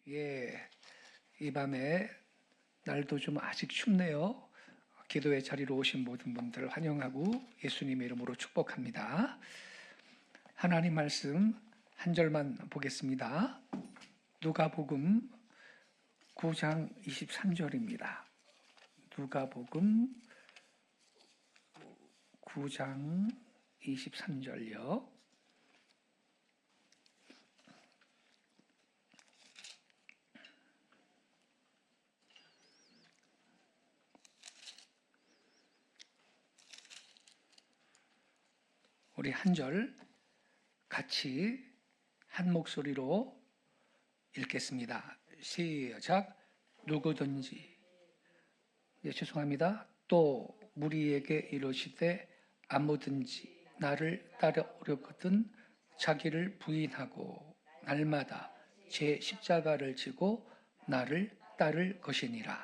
예, 이 밤에 날도 좀 아직 춥네요. 기도의 자리로 오신 모든 분들을 환영하고 예수님의 이름으로 축복합니다. 하나님 말씀 한 절만 보겠습니다. 누가복음 9장 23절입니다. 누가복음 9장 23절요. 우리 한 절 같이 한 목소리로 읽겠습니다. 시작. 누구든지 죄송합니다. 또 무리에게 이르시되 아무든지 나를 따르려거든 자기를 부인하고 날마다 제 십자가를 지고 나를 따를 것이니라.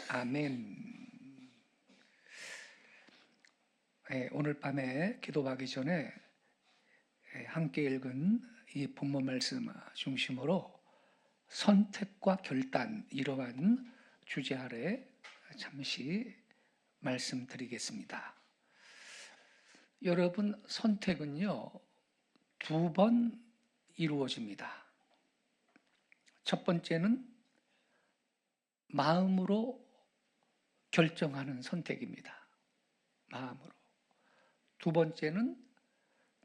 아멘. 오늘 밤에 기도하기 전에 함께 읽은 이 본문 말씀 중심으로 선택과 결단, 이러한 주제 아래 잠시 말씀드리겠습니다. 여러분, 선택은요 2번 이루어집니다. 첫 번째는 마음으로 결정하는 선택입니다. 마음으로. 두 번째는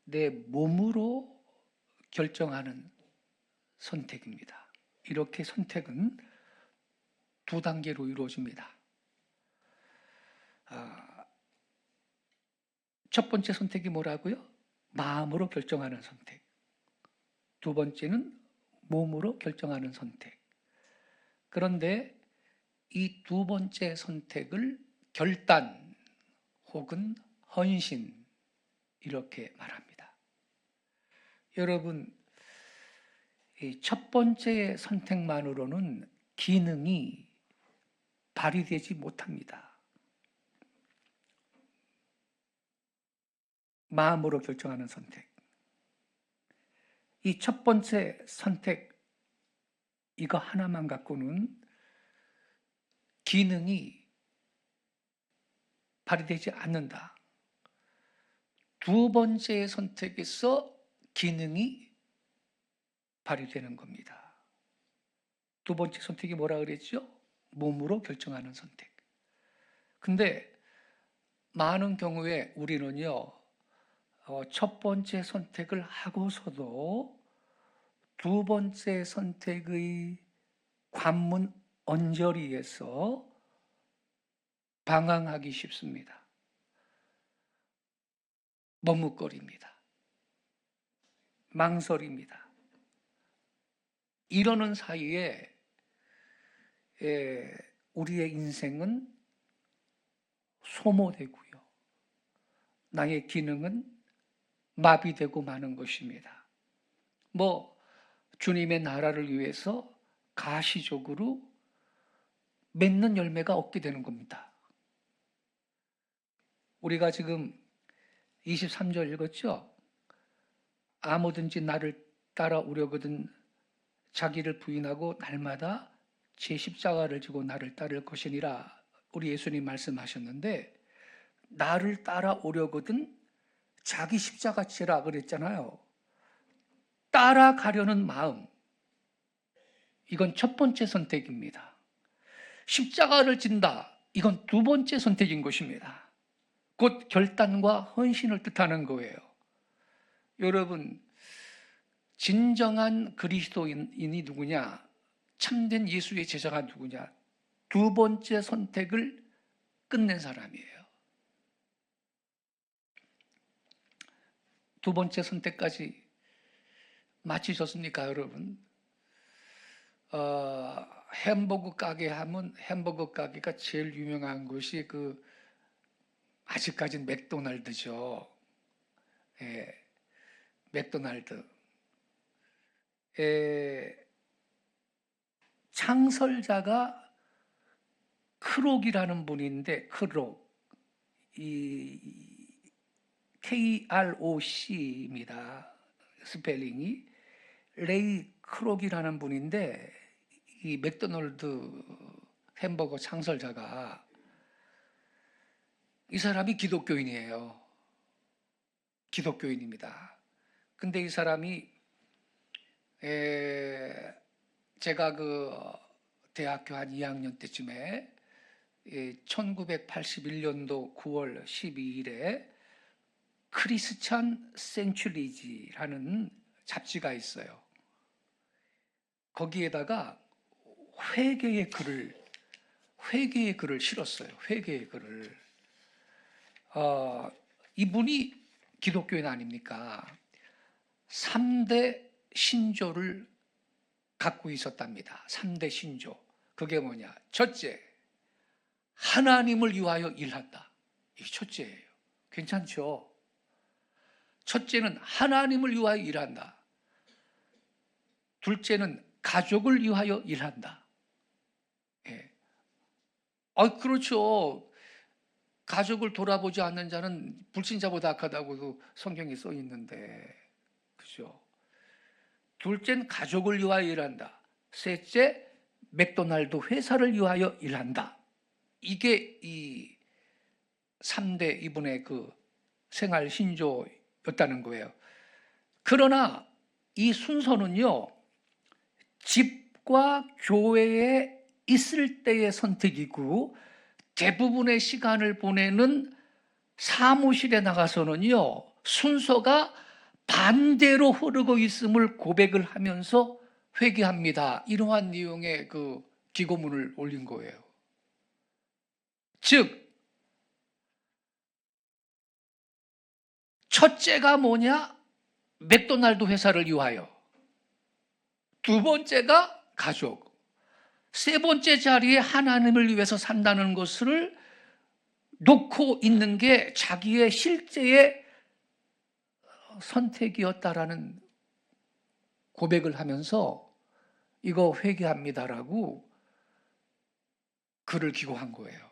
내 몸으로 결정하는 선택입니다. 이렇게 선택은 2단계로 이루어집니다. 첫 번째 선택이 뭐라고요? 마음으로 결정하는 선택. 두 번째는 몸으로 결정하는 선택. 그런데 이 두 번째 선택을 결단 혹은 헌신 이렇게 말합니다. 여러분, 이 첫 번째 선택만으로는 기능이 발휘되지 못합니다. 마음으로 결정하는 선택. 이 첫 번째 선택, 이거 하나만 갖고는 기능이 발휘되지 않는다. 두 번째 선택에서 기능이 발휘되는 겁니다. 두 번째 선택이 뭐라 그랬죠? 몸으로 결정하는 선택. 근데 많은 경우에 우리는요, 첫 번째 선택을 하고서도 두 번째 선택의 관문 언저리에서 방황하기 쉽습니다. 머뭇거립니다. 망설입니다. 이러는 사이에 우리의 인생은 소모되고요. 나의 기능은 마비되고 마는 것입니다. 주님의 나라를 위해서 가시적으로 맺는 열매가 없게 되는 겁니다. 우리가 지금 23절 읽었죠? 아무든지 나를 따라오려거든 자기를 부인하고 날마다 제 십자가를 지고 나를 따를 것이니라. 우리 예수님 말씀하셨는데 나를 따라오려거든 자기 십자가 지라 그랬잖아요. 따라가려는 마음, 이건 첫 번째 선택입니다. 십자가를 진다, 이건 두 번째 선택인 것입니다. 곧 결단과 헌신을 뜻하는 거예요. 여러분, 진정한 그리스도인이 누구냐? 참된 예수의 제자가 누구냐? 두 번째 선택을 끝낸 사람이에요. 두 번째 선택까지 마치셨습니까, 여러분? 햄버거 가게 하면 햄버거 가게가 제일 유명한 곳이 아직까지는 맥도날드죠. 맥도날드. 창설자가 크록이라는 분인데, 크록. KROC입니다. 스펠링이. 레이 크록이라는 분인데, 이 맥도날드 햄버거 창설자가, 이 사람이 기독교인이에요. 기독교인입니다. 근데 이 사람이 제가 그 대학교 한 2학년 때쯤에 1981년도 9월 12일에 크리스찬 센츄리지라는 잡지가 있어요. 거기에다가 회개의 글을 실었어요. 회개의 글을. 이분이 기독교인 아닙니까? 3대 신조를 갖고 있었답니다. 3대 신조. 그게 뭐냐? 첫째, 하나님을 위하여 일한다. 이게 첫째예요. 괜찮죠? 첫째는 하나님을 위하여 일한다. 둘째는 가족을 위하여 일한다. 예. 그렇죠. 가족을 돌아보지 않는 자는 불신자보다 악하다고 성경에 써 있는데, 그죠? 둘째는 가족을 위하여 일한다. 셋째, 맥도날드 회사를 위하여 일한다. 이게 이 3대 이분의 그 생활 신조였다는 거예요. 그러나 이 순서는요, 집과 교회에 있을 때의 선택이고, 대부분의 시간을 보내는 사무실에 나가서는요, 순서가 반대로 흐르고 있음을 고백을 하면서 회개합니다. 이러한 내용의 그 기고문을 올린 거예요. 즉, 첫째가 뭐냐? 맥도날드 회사를 위하여. 두 번째가 가족. 세 번째 자리에 하나님을 위해서 산다는 것을 놓고 있는 게 자기의 실제의 선택이었다라는 고백을 하면서 이거 회개합니다라고 글을 기고한 거예요.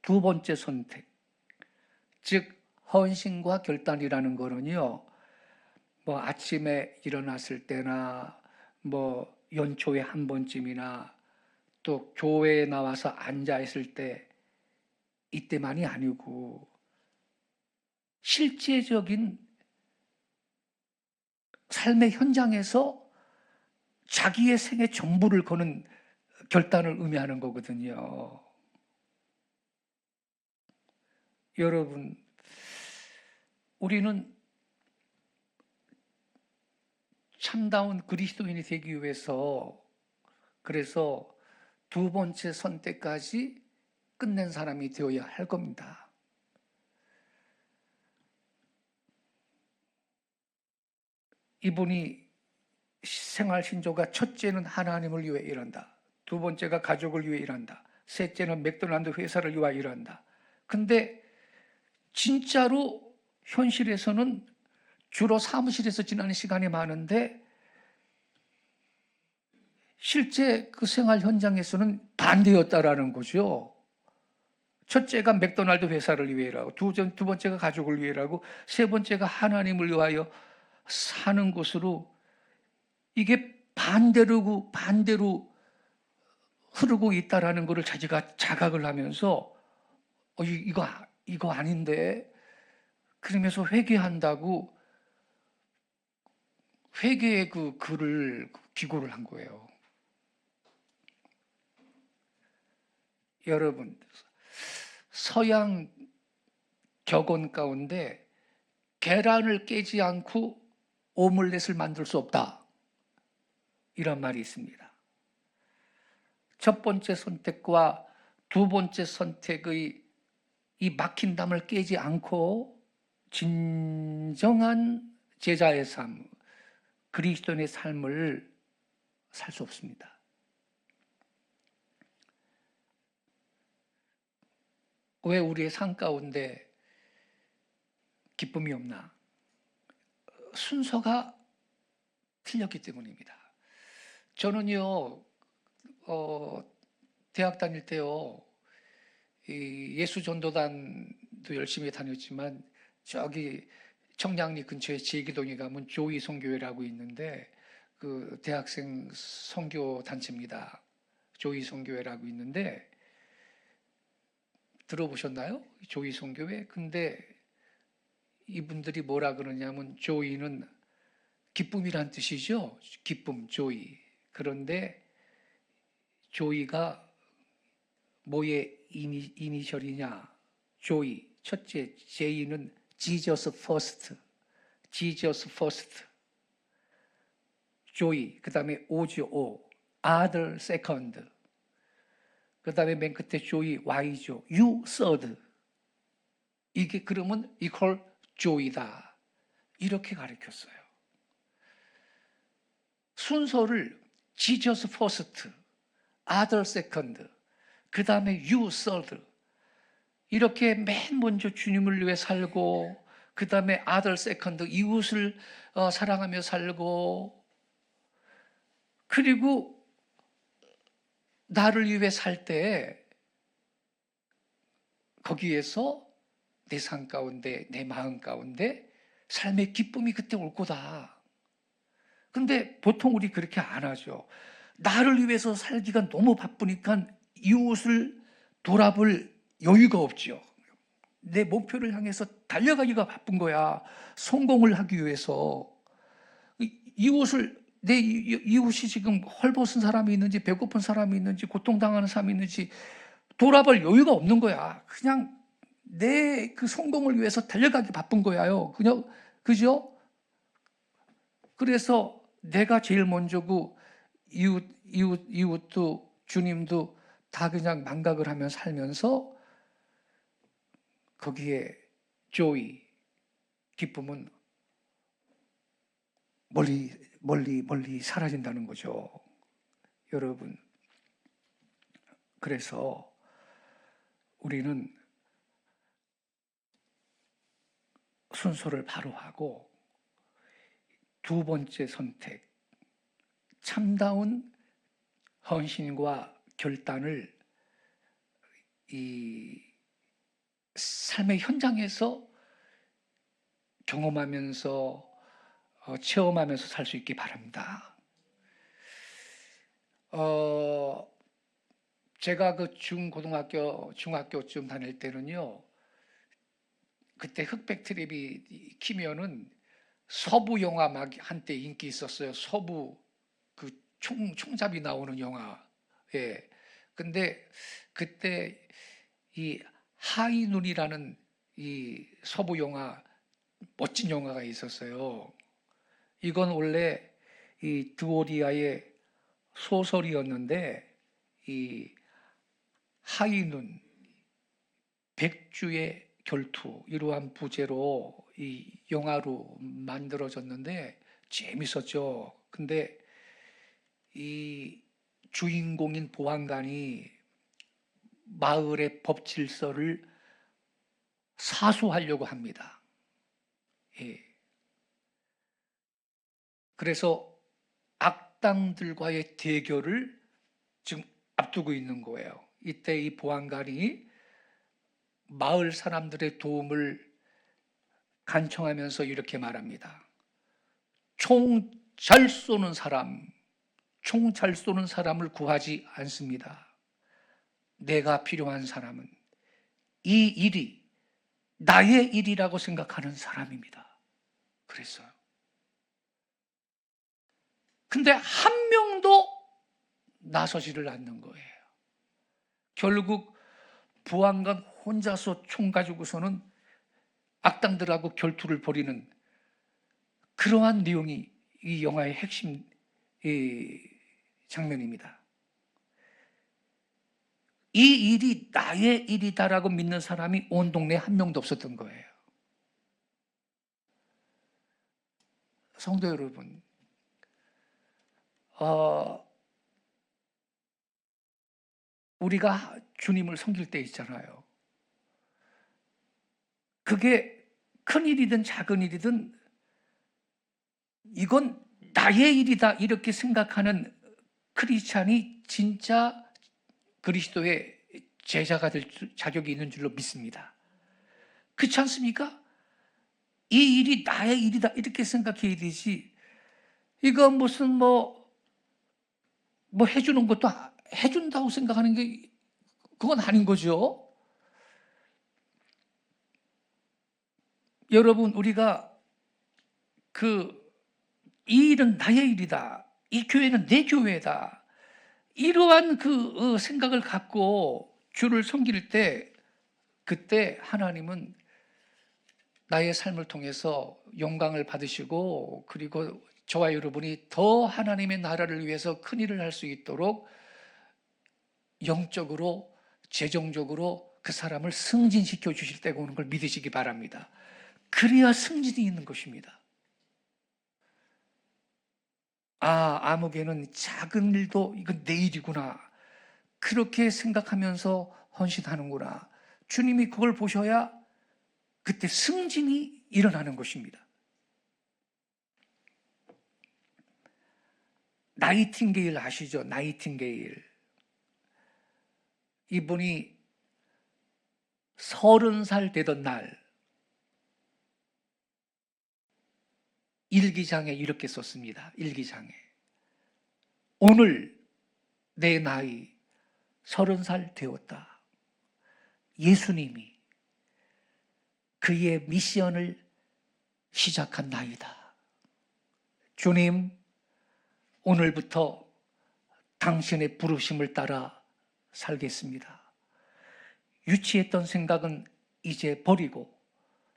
두 번째 선택, 즉 헌신과 결단이라는 거는요, 뭐 아침에 일어났을 때나 뭐 연초에 한 번쯤이나 또 교회에 나와서 앉아 있을 때 이때만이 아니고 실제적인 삶의 현장에서 자기의 생애 전부를 거는 결단을 의미하는 거거든요. 여러분, 우리는 참다운 그리스도인이 되기 위해서 그래서 두 번째 선택까지 끝낸 사람이 되어야 할 겁니다. 이분이 생활 신조가 첫째는 하나님을 위해 일한다. 두 번째가 가족을 위해 일한다. 셋째는 맥도날드 회사를 위해 일한다. 근데 진짜로 현실에서는 주로 사무실에서 지나는 시간이 많은데 실제 그 생활 현장에서는 반대였다라는 거죠. 첫째가 맥도날드 회사를 위해 일하고 두 번째가 가족을 위해 일하고 세 번째가 하나님을 위하여 사는 것으로 이게 반대로 흐르고 있다라는 것을 자기가 자각을 하면서 이거 아닌데 그러면서 회개한다고 회개의 그 글을 기고를 한 거예요. 여러분, 서양 격언 가운데 계란을 깨지 않고 오믈렛을 만들 수 없다, 이런 말이 있습니다. 첫 번째 선택과 두 번째 선택의 이 막힌 담을 깨지 않고 진정한 제자의 삶, 그리스도인의 삶을 살 수 없습니다. 왜 우리의 삶 가운데 기쁨이 없나? 순서가 틀렸기 때문입니다. 저는요, 대학 다닐 때요, 이 예수 전도단도 열심히 다녔지만 저기 청량리 근처에 제기동에 가면 조이 선교회라고 있는데 그 대학생 선교 단체입니다. 조이 선교회라고 있는데 들어보셨나요? 조이 선교회? 근데 이분들이 뭐라 그러냐면 조이는 기쁨이란 뜻이죠. 기쁨, 조이. 그런데 조이가 뭐의 이니셜이냐? 조이. 첫째, J는 Jesus first. Jesus first. 조이. 그 다음에 오죠, 오. Other second. 그 다음에 맨 끝에 조이, Y죠. You third. 이게 그러면 equal 조이다. 이렇게 가르쳤어요. 순서를 Jesus first, other second, 그 다음에 you third. 이렇게 맨 먼저 주님을 위해 살고, 그 다음에 other second, 이웃을 사랑하며 살고, 그리고 나를 위해 살 때 거기에서 내 삶 가운데, 내 마음 가운데 삶의 기쁨이 그때 올 거다. 근데 보통 우리 그렇게 안 하죠. 나를 위해서 살기가 너무 바쁘니까 이웃을 돌아볼 여유가 없죠. 내 목표를 향해서 달려가기가 바쁜 거야. 성공을 하기 위해서. 이웃을, 내 이웃이 지금 헐벗은 사람이 있는지, 배고픈 사람이 있는지, 고통당하는 사람이 있는지 돌아볼 여유가 없는 거야. 그냥 내 그 성공을 위해서 달려가기 바쁜 거야요. 그냥, 그죠? 그래서 내가 제일 먼저고 이웃도 주님도 다 그냥 망각을 하며 살면서 거기에 조이, 기쁨은 멀리 사라진다는 거죠. 여러분, 그래서 우리는 순서를 바로 하고 두 번째 선택, 참다운 헌신과 결단을 이 삶의 현장에서 경험하면서 체험하면서 살 수 있기 바랍니다. 제가 그 중학교쯤 다닐 때는요, 그때 흑백 트랩이 키면은 서부 영화 막 한때 인기 있었어요. 서부 그 총잡이 나오는 영화. 예. 근데 그때 이 하이눈이라는 이 서부 영화, 멋진 영화가 있었어요. 이건 원래 이 드오리아의 소설이었는데 이 하이눈, 백주의 결투, 이러한 부제로 이 영화로 만들어졌는데 재밌었죠. 근데 이 주인공인 보안관이 마을의 법 질서를 사수하려고 합니다. 예. 그래서 악당들과의 대결을 지금 앞두고 있는 거예요. 이때 이 보안관이 마을 사람들의 도움을 간청하면서 이렇게 말합니다. 총 잘 쏘는 사람을 구하지 않습니다. 내가 필요한 사람은 이 일이 나의 일이라고 생각하는 사람입니다. 그랬어요. 근데 한 명도 나서지를 않는 거예요. 결국 보안관 혼자서 총 가지고서는 악당들하고 결투를 벌이는 그러한 내용이 이 영화의 핵심 장면입니다. 이 일이 나의 일이다라고 믿는 사람이 온 동네에 한 명도 없었던 거예요. 성도 여러분, 우리가 주님을 섬길 때 있잖아요. 그게 큰 일이든 작은 일이든 이건 나의 일이다 이렇게 생각하는 크리스찬이 진짜 그리스도의 제자가 될 자격이 있는 줄로 믿습니다. 그렇지 않습니까? 이 일이 나의 일이다 이렇게 생각해야 되지, 이거 무슨 뭐 해주는 것도 해준다고 생각하는 게 그건 아닌 거죠. 여러분, 우리가 이 일은 나의 일이다, 이 교회는 내 교회다, 이러한 생각을 갖고 주를 섬길 때, 그때 하나님은 나의 삶을 통해서 영광을 받으시고, 그리고 저와 여러분이 더 하나님의 나라를 위해서 큰 일을 할 수 있도록 영적으로, 재정적으로 그 사람을 승진시켜 주실 때가 오는 걸 믿으시기 바랍니다. 그래야 승진이 있는 것입니다. 아무개는 작은 일도 이건 내 일이구나, 그렇게 생각하면서 헌신하는구나, 주님이 그걸 보셔야 그때 승진이 일어나는 것입니다. 나이팅게일 아시죠? 나이팅게일. 이분이 30살 되던 날 일기장에 이렇게 썼습니다. 일기장에. 오늘 내 나이 30살 되었다. 예수님이 그의 미션을 시작한 나이다. 주님, 오늘부터 당신의 부르심을 따라 살겠습니다. 유치했던 생각은 이제 버리고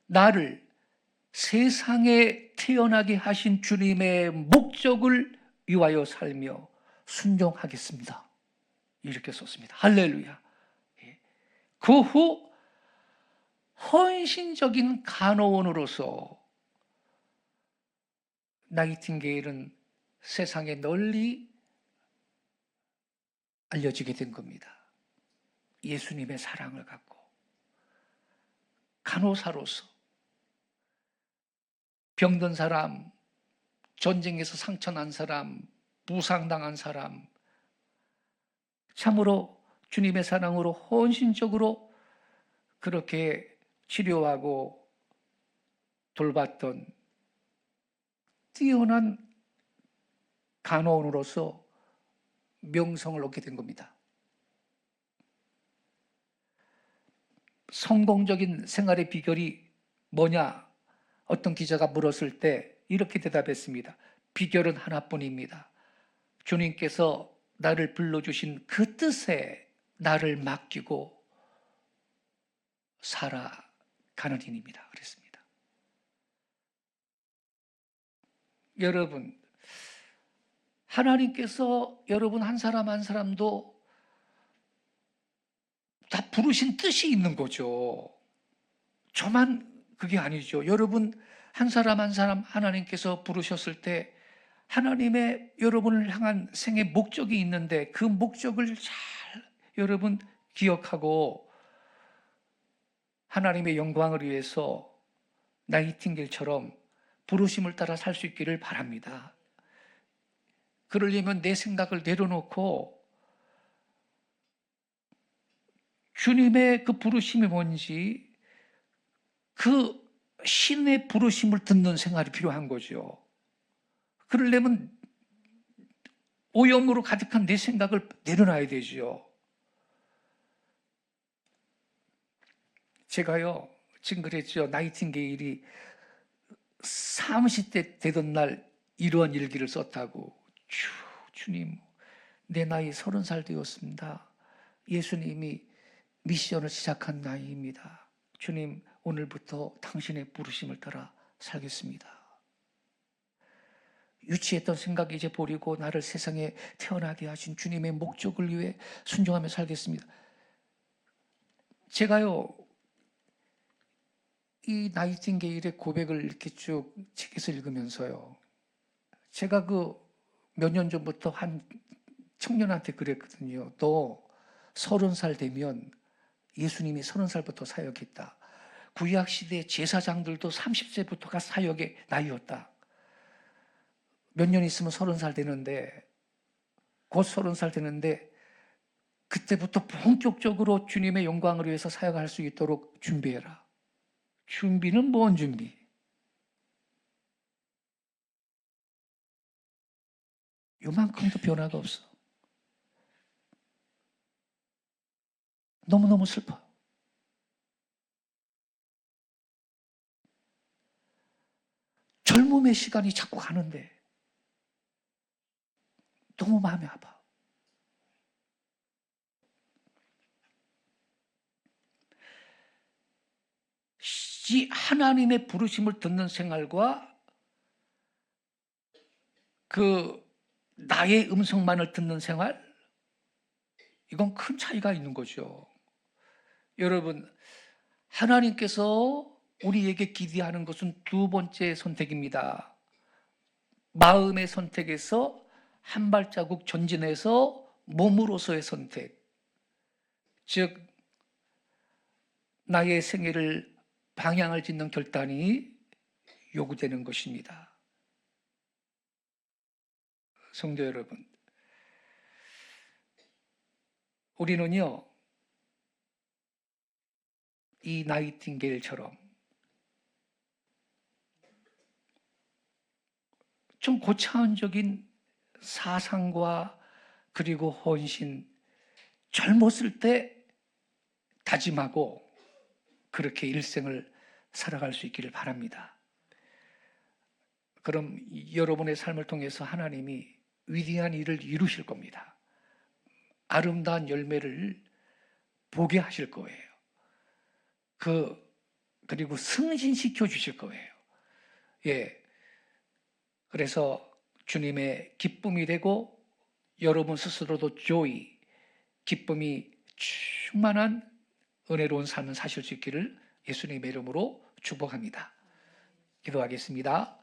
나를 세상에 태어나게 하신 주님의 목적을 위하여 살며 순종하겠습니다. 이렇게 썼습니다. 할렐루야. 그 후 헌신적인 간호원으로서 나이팅게일은 세상에 널리 알려지게 된 겁니다. 예수님의 사랑을 갖고 간호사로서 병든 사람, 전쟁에서 상처난 사람, 부상당한 사람, 참으로 주님의 사랑으로 헌신적으로 그렇게 치료하고 돌봤던 뛰어난 간호원으로서 명성을 얻게 된 겁니다. 성공적인 생활의 비결이 뭐냐? 어떤 기자가 물었을 때 이렇게 대답했습니다. 비결은 하나뿐입니다. 주님께서 나를 불러주신 그 뜻에 나를 맡기고 살아가는 일입니다. 그랬습니다. 여러분, 하나님께서 여러분 한 사람 한 사람도 다 부르신 뜻이 있는 거죠. 저만 그게 아니죠. 여러분 한 사람 한 사람 하나님께서 부르셨을 때 하나님의 여러분을 향한 생의 목적이 있는데 그 목적을 잘 여러분 기억하고 하나님의 영광을 위해서 나이팅게일처럼 부르심을 따라 살 수 있기를 바랍니다. 그러려면 내 생각을 내려놓고 주님의 그 부르심이 뭔지, 그 신의 부르심을 듣는 생활이 필요한 거죠. 그러려면 오염으로 가득한 내 생각을 내려놔야 되죠. 제가요, 지금 그랬죠. 나이팅게일이 30대 되던 날 이러한 일기를 썼다고. 주님, 내 나이 30살 되었습니다. 예수님이 미션을 시작한 나이입니다. 주님, 오늘부터 당신의 부르심을 따라 살겠습니다. 유치했던 생각 이제 버리고 나를 세상에 태어나게 하신 주님의 목적을 위해 순종하며 살겠습니다. 제가요, 이 나이팅게일의 고백을 이렇게 쭉 책에서 읽으면서요, 제가 몇 년 전부터 한 청년한테 그랬거든요. 너 30살 되면 예수님이 30살부터 사역했다. 구약시대 제사장들도 30세부터가 사역의 나이였다. 몇 년 있으면 30살 되는데, 곧 30살 되는데 그때부터 본격적으로 주님의 영광을 위해서 사역할 수 있도록 준비해라. 준비는 뭔 준비? 요만큼도 변화가 없어. 너무너무 슬퍼. 젊음의 시간이 자꾸 가는데 너무 마음이 아파. 이 하나님의 부르심을 듣는 생활과 그 나의 음성만을 듣는 생활, 이건 큰 차이가 있는 거죠. 여러분, 하나님께서 우리에게 기대하는 것은 두 번째 선택입니다. 마음의 선택에서 한 발자국 전진해서 몸으로서의 선택, 즉 나의 생애를 방향을 짓는 결단이 요구되는 것입니다. 성도 여러분, 우리는요, 이 나이팅게일처럼 좀 고차원적인 사상과 그리고 헌신, 젊었을 때 다짐하고 그렇게 일생을 살아갈 수 있기를 바랍니다. 그럼 여러분의 삶을 통해서 하나님이 위대한 일을 이루실 겁니다. 아름다운 열매를 보게 하실 거예요. 그리고 승진시켜 주실 거예요. 예. 그래서 주님의 기쁨이 되고 여러분 스스로도 조이, 기쁨이 충만한 은혜로운 삶을 사실 수 있기를 예수님의 이름으로 축복합니다. 기도하겠습니다.